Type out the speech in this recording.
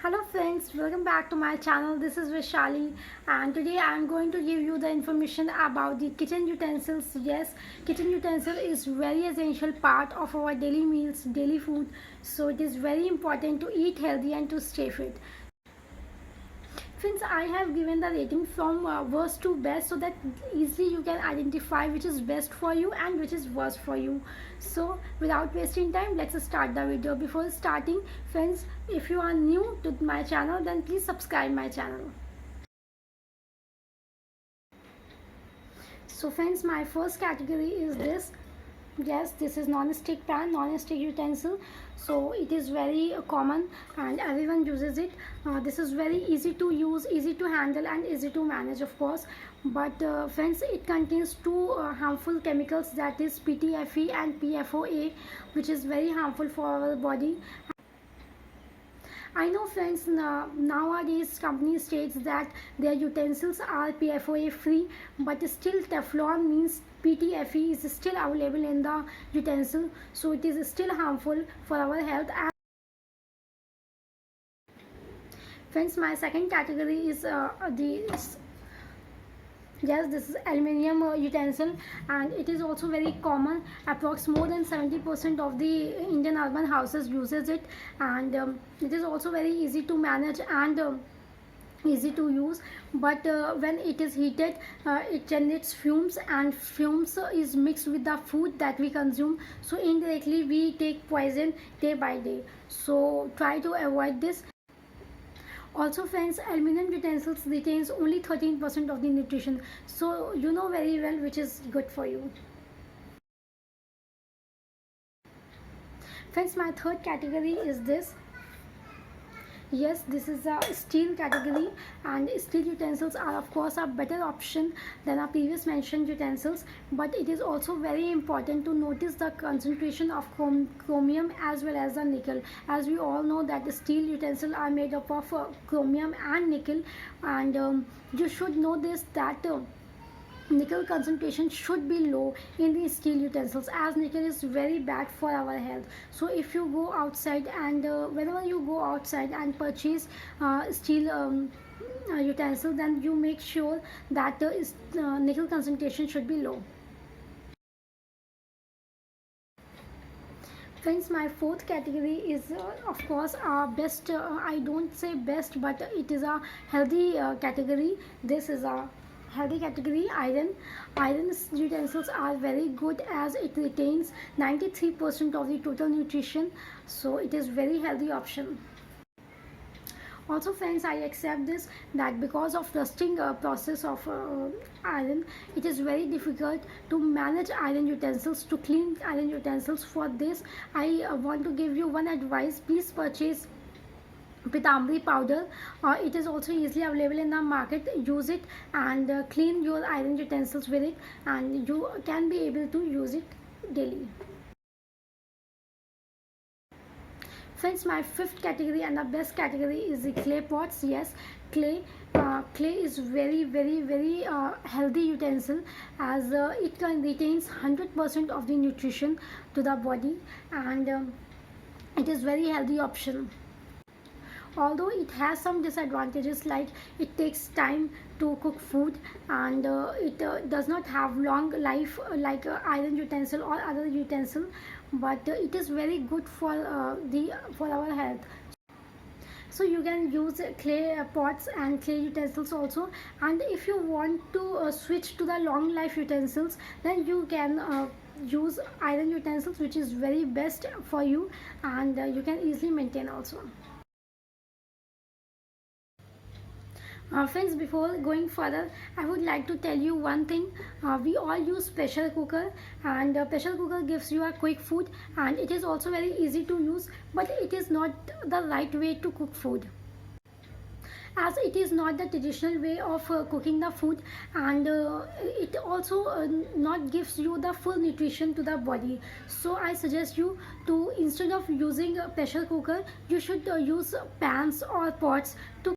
Hello friends, welcome back to my channel. This is Vishali and today I am going to give you the information about the kitchen utensils. Yes, kitchen utensil is very essential part of our daily meals, daily food. So it is very important to eat healthy and to stay fit. Since I have given the rating from worst to best so that easily you can identify which is best for you and which is worst for you. So without wasting time, let's start the video. Before starting, friends, if you are new to my channel, then please subscribe my channel. So friends, my first category is this. Yes, this is non-stick pan, non-stick utensil. So it is very common and everyone uses it. This is very easy to use, easy to handle and easy to manage, of course. But friends, it contains two harmful chemicals, that is PTFE and PFOA, which is very harmful for our body. I know friends, nowadays company states that their utensils are PFOA free, but still Teflon means PTFE is still available in the utensil, so it is still harmful for our health. And friends, my second category is yes, this is aluminium utensil, and it is also very common. Approx more than 70% of the Indian urban houses uses it, and it is also very easy to manage and easy to use. But when it is heated, it generates fumes, and fumes is mixed with the food that we consume, so indirectly we take poison day by day. So try to avoid this. Also friends, aluminum utensils retains only 13% of the nutrition, so you know very well which is good for you. Friends, my third category is this. Yes, this is a steel category, and steel utensils are of course a better option than our previous mentioned utensils, but it is also very important to notice the concentration of chromium as well as the nickel. As we all know that the steel utensils are made up of chromium and nickel, and you should know this that nickel concentration should be low in the steel utensils, as nickel is very bad for our health. So if you go outside and whenever you go outside and purchase steel utensil, then you make sure that nickel concentration should be low. Friends, my fourth category is of course best, I don't say best, but it is a healthy category. This is a healthy category. Iron utensils are very good as it retains 93% of the total nutrition, so it is very healthy option. Also friends, I accept this that because of rusting process of iron, it is very difficult to manage iron utensils, to clean iron utensils. For this I want to give you one advice: please purchase pitambri powder. It is also easily available in the market. Use it and clean your iron utensils with it, and you can be able to use it daily. Friends, my fifth category and the best category is the clay pots. Yes, clay is very healthy utensil, as it retains 100% of the nutrition to the body, and it is very healthy option. Although it has some disadvantages, like it takes time to cook food, and it does not have long life like iron utensil or other utensil, but it is very good for our health. So you can use clay pots and clay utensils also, and if you want to switch to the long life utensils, then you can use iron utensils, which is very best for you, and you can easily maintain also. Friends, before going further, I would like to tell you one thing. We all use pressure cooker, and pressure cooker gives you a quick food, and it is also very easy to use, but it is not the right way to cook food, as it is not the traditional way of cooking the food, and it also not gives you the full nutrition to the body. So I suggest you to, instead of using a pressure cooker, you should use pans or pots to